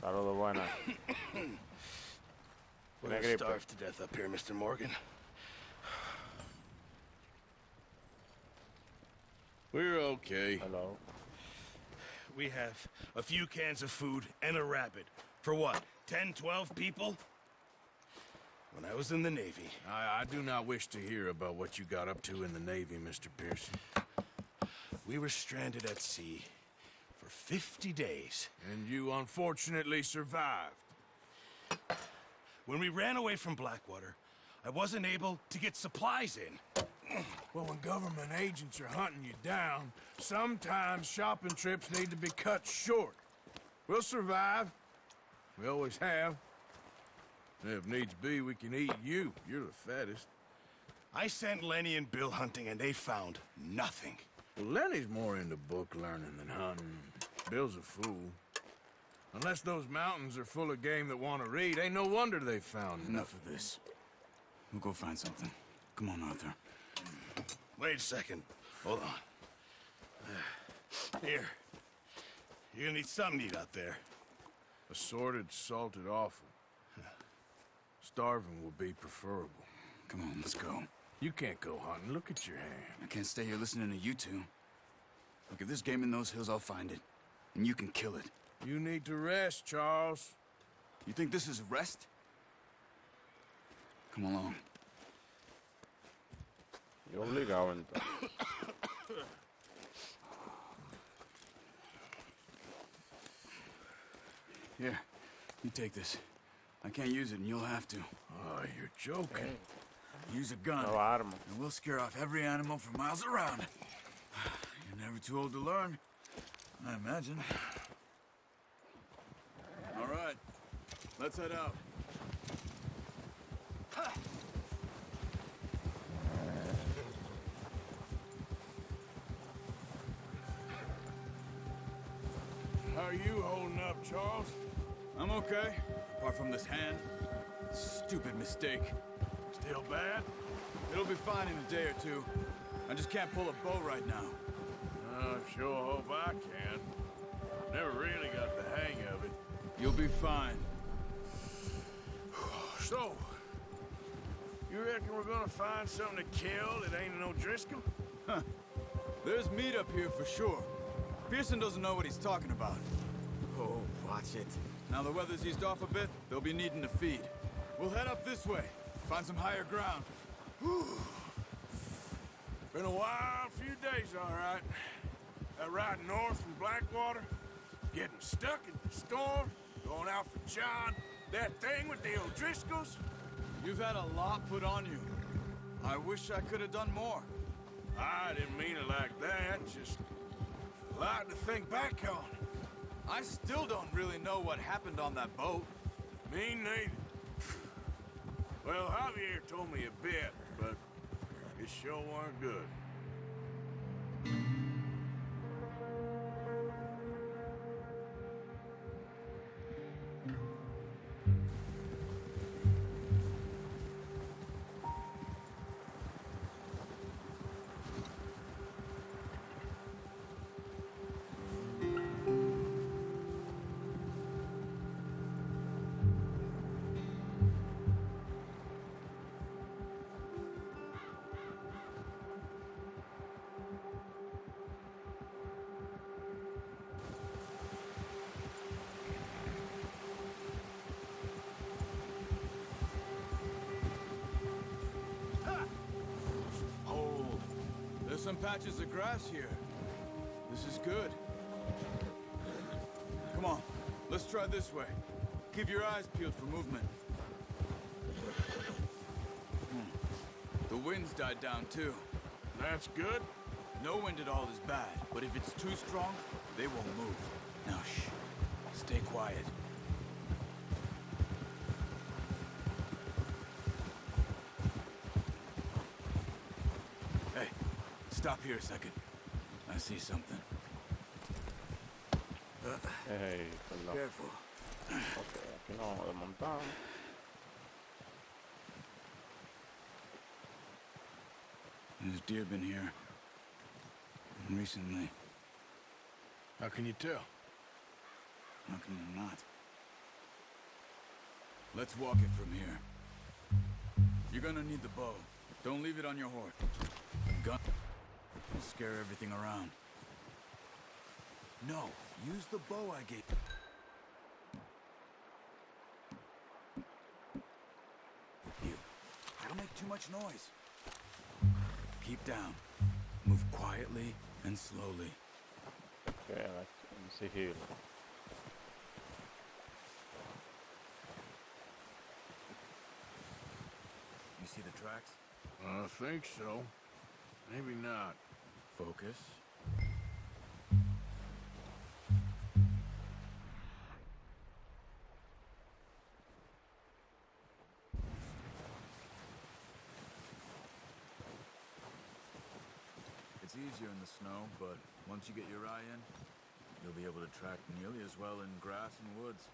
Saludos, buenas. We're Tiene gonna gripe. starve to death up here, Mr. Morgan. We're okay. Hello. We have a few cans of food and a rabbit. For what, 10, 12 people? When I was in the Navy... I do not wish to hear about what you got up to in the Navy, Mr. Pearson. We were stranded at sea for 50 days. And you unfortunately survived. When we ran away from Blackwater, I wasn't able to get supplies in. Well, when government agents are hunting you down, sometimes shopping trips need to be cut short. We'll survive. We always have. If needs be, we can eat you. You're the fattest. I sent Lenny and Bill hunting, and they found nothing. Well, Lenny's more into book learning than hunting. Bill's a fool. Unless those mountains are full of game that want to read, ain't no wonder they found Enough of this. We'll go find something. Come on, Arthur. Wait a second. Hold on. Here. You're gonna need something to eat out there. Assorted, salted offal. Starving will be preferable. Come on, let's go. You can't go hunting. Look at your hand. I can't stay here listening to you two. Look, if there's game in those hills, I'll find it. And you can kill it. You need to rest, Charles. You think this is rest? Come along. Yo obligado entonces. Here, you take this. I can't use it, and you'll have to. Oh, you're joking. Use a gun, Nueva arma. and we'll scare off every animal for miles around. You're never too old to learn, I imagine. All right, let's head out. How are you holding up, Charles? I'm okay, apart from this hand. Stupid mistake. Still bad? It'll be fine in a day or two. I just can't pull a bow right now. I sure hope I can. Never really got the hang of it. You'll be fine. So, you reckon we're gonna find something to kill that ain't no Driscoll? Huh. There's meat up here for sure. Pearson doesn't know what he's talking about. Oh, watch it. Now the weather's eased off a bit, they'll be needing to feed. We'll head up this way, find some higher ground. Whew. Been a wild few days, all right. That ride north from Blackwater, getting stuck in the storm, going out for John, that thing with the O'Driscolls. You've had a lot put on you. I wish I could have done more. I didn't mean it like that, just a lot to think back on. I still don't really know what happened on that boat. Me neither. Well, Javier told me a bit, but it sure weren't good. There's some patches of grass here. This is good. Come on, let's try this way. Keep your eyes peeled for movement. The wind's died down too. That's good. No wind at all is bad, but if it's too strong, they won't move. Now shh, stay quiet. Hey, stop here a second. I see something. Hey, perdón. Careful. Ok, aquí nos vamos desmontando. There's deer been here. Recently. How can you tell? How can you not? Let's walk it from here. You're gonna need the bow. Don't leave it on your horse. The gun will scare everything around. No, use the bow I gave. You. That'll make too much noise. Keep down. Move quietly and slowly. Okay, en sigilo. You see the tracks? I think so. Maybe not. Focus. It's easier in the snow, but once you get your eye in, you'll be able to track nearly as well in grass and woods.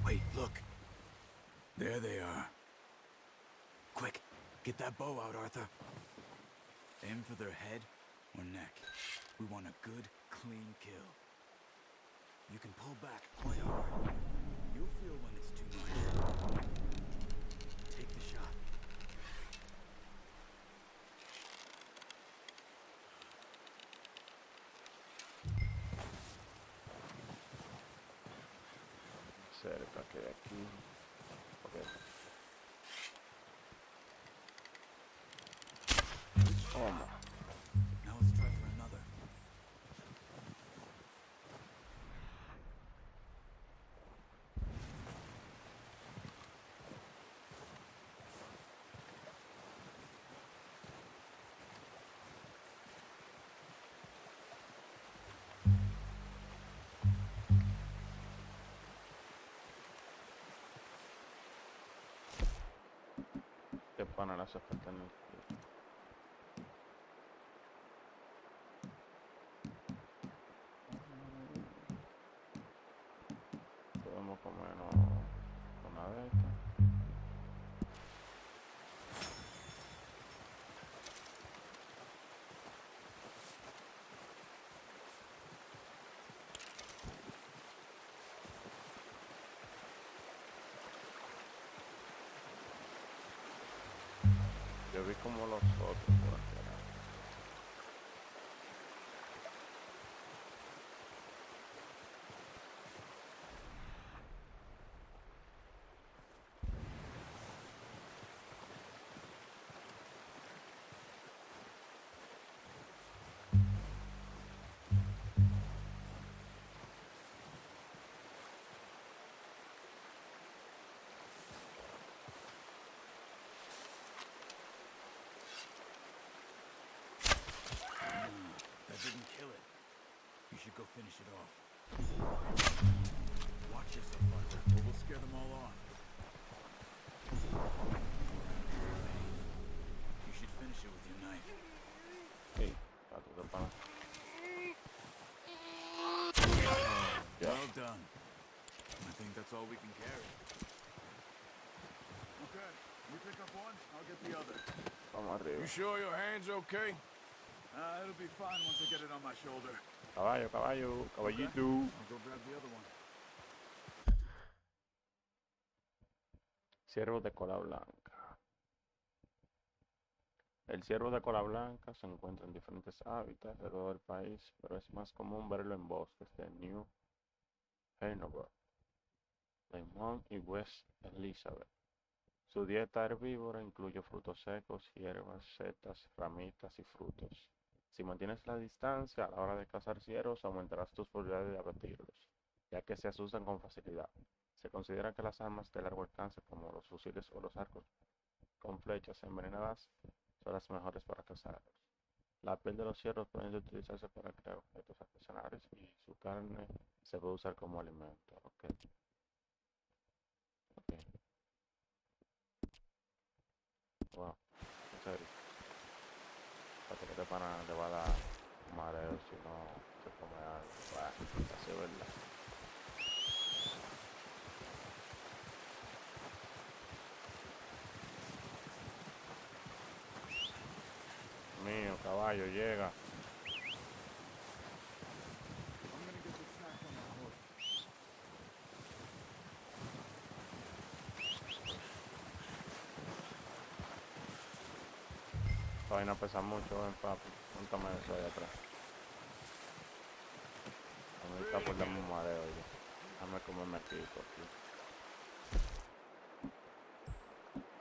Wait, look. There they are. Quick, get that bow out, Arthur. Aim for their head or neck. We want a good, clean kill. You can pull back quite hard. You'll feel when it's too much. Take the shot. Cerca que de aquí. Ok. Toma. Now let's try for another. Te ponen las ofertas en el culo. Podemos comernos una de estas. Yo vi como los otros por aquí. That didn't kill it. You should go finish it off. Watch yourself, Arthur, or we'll scare them all off. You should finish it with your knife. Sí, para tu pana. Well done. I think that's all we can carry. Okay, you pick up one, I'll get the other. Vamos arriba. You sure your hand's okay? It'll be fine once I get it on my shoulder. Caballo, caballo, caballito. I'll go grab the other one. Ciervo de cola blanca. El ciervo de cola blanca se encuentra en diferentes hábitats de todo el país, pero es más común verlo en bosques de New Hanover, Lemont y West Elizabeth. Su dieta herbívora incluye frutos secos, hierbas, setas, ramitas y frutos. Si mantienes la distancia a la hora de cazar ciervos, aumentarás tus probabilidades de abatirlos, ya que se asustan con facilidad. Se considera que las armas de largo alcance, como los fusiles o los arcos con flechas envenenadas, son las mejores para cazar. La piel de los ciervos puede utilizarse para crear objetos artesanales y su carne se puede usar como alimento. Ok, ok. Wow, en serio. Para que te pana le va a dar mareo si no se come algo. Bueno, así es verdad. Mío, caballo, llega. Esta vaina pesa mucho, ven papi. Póntame eso ahí atrás. A mí está por darme un mareo ya. Déjame comerme aquí, aquí.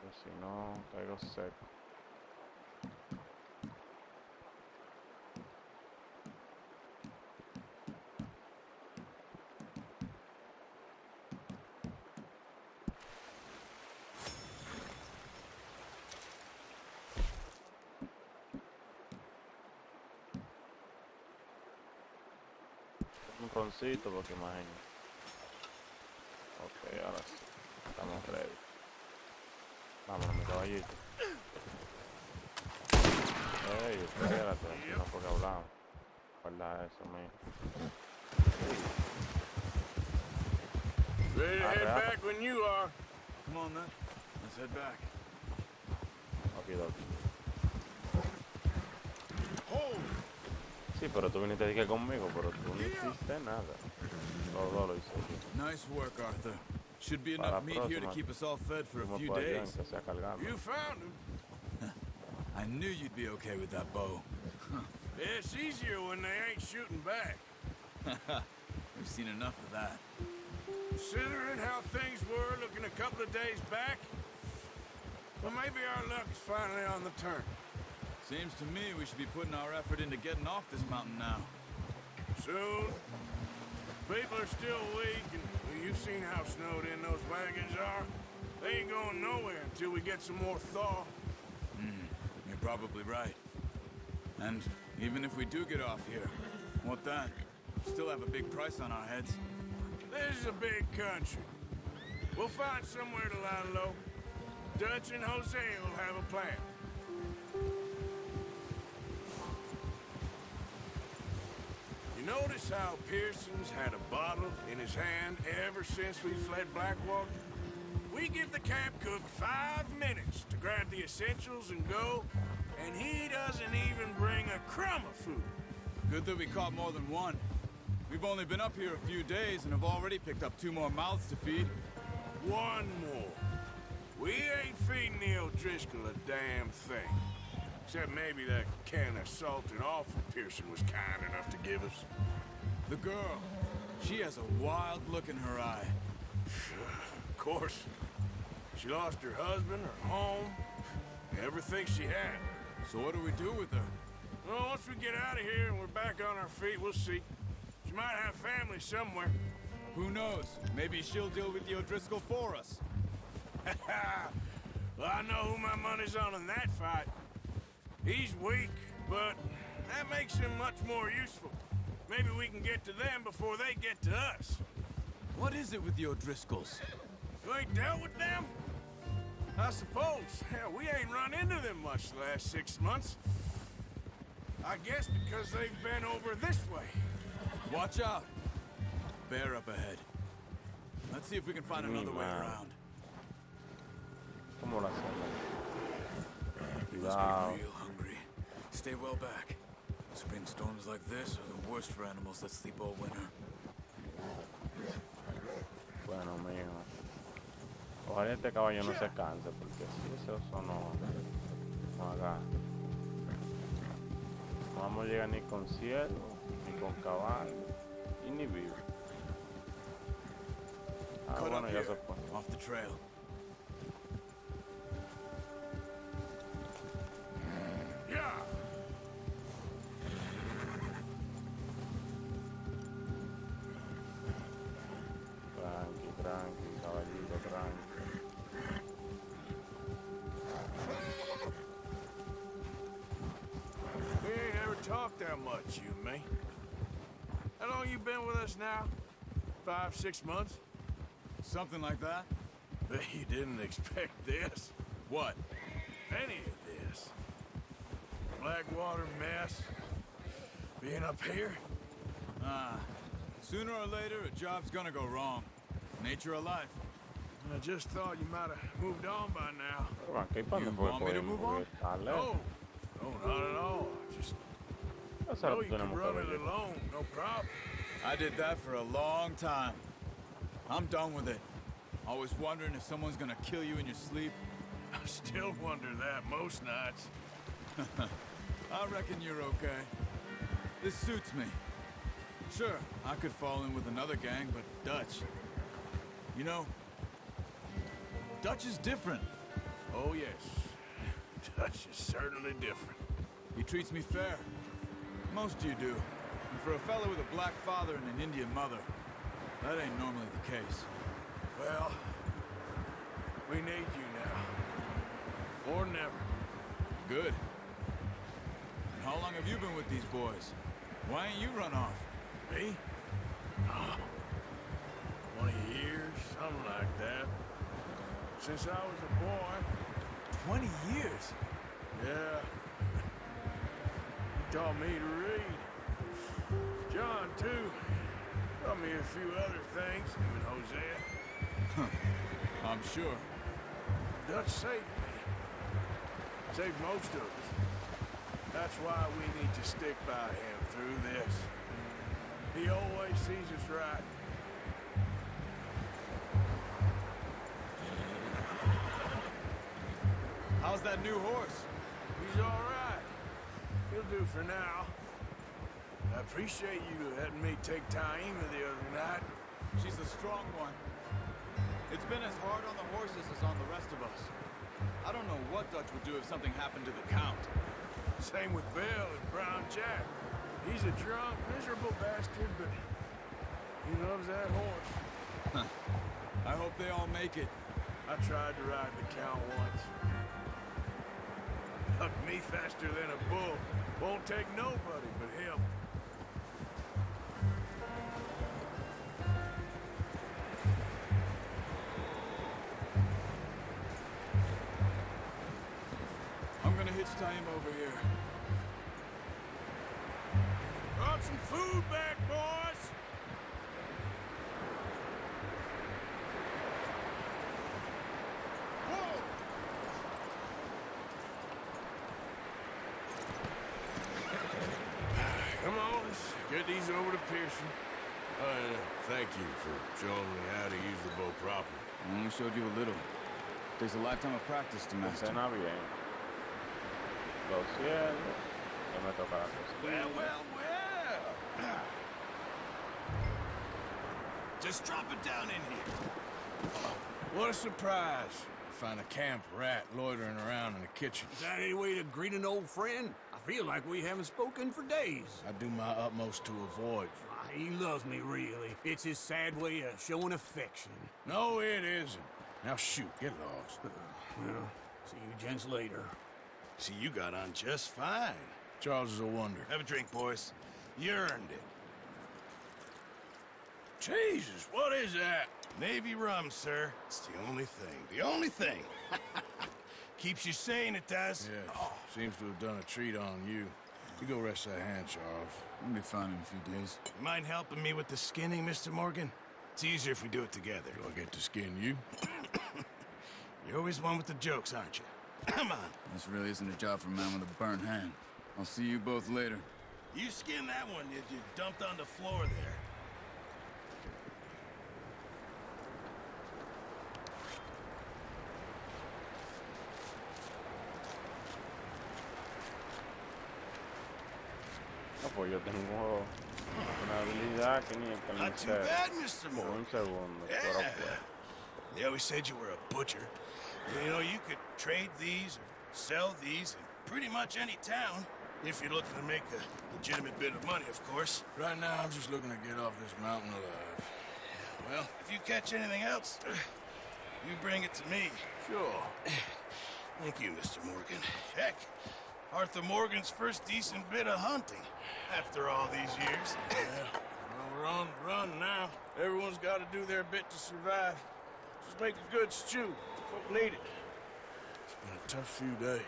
Que si no, caigo seco. Un roncito, porque imagínate. Ok, ahora sí. Estamos ready. Vámonos, mi caballito. Ey, espérate, si no fue que hablamos. Guarda eso, mío. Ready to head Arre, arre. back when you are. Come on, then. Let's head back. Okidoki. Hold! Sí, pero tú viniste aquí conmigo, pero tú no hiciste nada. Todo lo hice yo. Nice work, Arthur. Should be Para enough meat here to próxima. keep us all fed for a Fuimos few por allá, days. aunque sea cargando. You found him. I knew you'd be okay with that bow. It's easier when they ain't shooting back. We've seen enough of that. Considering how things were looking a couple of days back, well, maybe our luck is finally on the turn. Seems to me we should be putting our effort into getting off this mountain now. Soon. People are still weak, and well, you've seen how snowed in those wagons are. They ain't going nowhere until we get some more thaw. You're probably right. And even if we do get off here, what then? Still have a big price on our heads. This is a big country. We'll find somewhere to lie low. Dutch and Jose will have a plan. You notice how Pearson's had a bottle in his hand ever since we fled Blackwater? We give the camp cook 5 minutes to grab the essentials and go, and he doesn't even bring a crumb of food. Good that we caught more than one. We've only been up here a few days and have already picked up 2 more mouths to feed. One more. We ain't feeding the O'Driscoll a damn thing. Except maybe that can of salted offal Pearson was kind enough to give us. The girl, she has a wild look in her eye. Of course. She lost her husband, her home, everything she had. So what do we do with her? Well, once we get out of here and we're back on our feet, we'll see. She might have family somewhere. Who knows? Maybe she'll deal with the O'Driscoll for us. Well, I know who my money's on in that fight. He's weak, but that makes him much more useful. Maybe we can get to them before they get to us. What is it with the O'Driscolls? You ain't dealt with them? I suppose. Hell, we ain't run into them much the last 6 months. I guess because they've been over this way. Watch out! Bear up ahead. Let's see if we can find another way around. ¿Cómo lo hacemos? You must be real hungry. Stay well back. Spring storms like this are the worst for animals that sleep all winter. Bueno, mío. Ojalá este caballo no se canse, porque si ese oso no haga. No vamos a llegar ni con ciervo, ni con caballo, y ni vivo. Ah, Cut bueno, up ya here, se fue. off the trail. Yeah. Tranqui, tranqui, caballito, tranqui. much, you and me. How long you been with us now? 5, 6 months? Something like that? Bet you didn't expect this. What? Any of this. Blackwater mess. Being up here? Sooner or later, a job's gonna go wrong. Nature of life. I just thought you might have moved on by now. Pero aquí para You dónde fue que want me to cogimos, move on? porque está lejos. No. No, not at all. Just Eso know lo you can tenemos que run it ver. alone, no problem. I did that for a long time. I'm done with it. Always wondering if someone's gonna kill you in your sleep. I still wonder that most nights. I reckon you're okay. This suits me. Sure, I could fall in with another gang, but Dutch... You know, Dutch is different. Oh, yes. Dutch is certainly different. He treats me fair. Most of you do. And for a fellow with a black father and an Indian mother, that ain't normally the case. Well, we need you now. Or never. Good. And how long have you been with these boys? Why ain't you run off? Me? Oh, 20 years, something like that. Since I was a boy. 20 years? Yeah. He taught me to read. John, too. Taught me a few other things, him and Hosea. I'm sure. Dutch saved me. Saved most of us. That's why we need to stick by him through this. He always sees us right. How's that new horse? He's all right. He'll do for now. I appreciate you letting me take Taima the other night. She's a strong one. It's been as hard on the horses as on the rest of us. I don't know what Dutch would do if something happened to the Count. Same with Bill and Brown Jack. He's a drunk, miserable bastard, but he loves that horse. I hope they all make it. I tried to ride the Count once. Hucked me faster than a bull. Won't take nobody but him. I'm gonna hitch Taima over here. Brought some food back, boys! Whoa! Come on, let's get these over to Pearson. Thank you for showing me how to use the bow properly. I only showed you a little. Takes a lifetime of practice to master. Cena bien. Lo siento. Ya me toca la cosilla. Well. Just drop it down in here. What a surprise. Find a camp rat loitering around in the kitchen. Is that any way to greet an old friend? I feel like we haven't spoken for days. I do my utmost to avoid you. He loves me, really. It's his sad way of showing affection. No, it isn't. Now shoot, get lost. Well, see you gents later. See, you got on just fine. Charles is a wonder. Have a drink, boys. You earned it. Jesus, what is that? Navy rum, sir. It's the only thing. The only thing. Keeps you sane, it does. Yeah, seems to have done a treat on you. You go rest that hand, Charles. I'll be fine in a few days. You mind helping me with the skinning, Mr. Morgan? It's easier if we do it together. Do I get to skin you? You're always one with the jokes, aren't you? Come on. This really isn't a job for a man with a burnt hand. I'll see you both later. You skinned that one you dumped on the floor there. No, pues yo tengo una habilidad que ni el Not too carnicero. bad, Mr. Por Morgan. un segundo. Yeah. Pero pues. They always said you were a butcher. You know, you could trade these or sell these in pretty much any town. If you're looking to make a legitimate bit of money, of course. Right now, I'm just looking to get off this mountain alive. Well, if you catch anything else, you bring it to me. Sure. Thank you, Mr. Morgan. Heck, Arthur Morgan's first decent bit of hunting after all these years. Yeah, well, we're on the run now. Everyone's got to do their bit to survive. Just make a good stew. Folk need it. It's been a tough few days.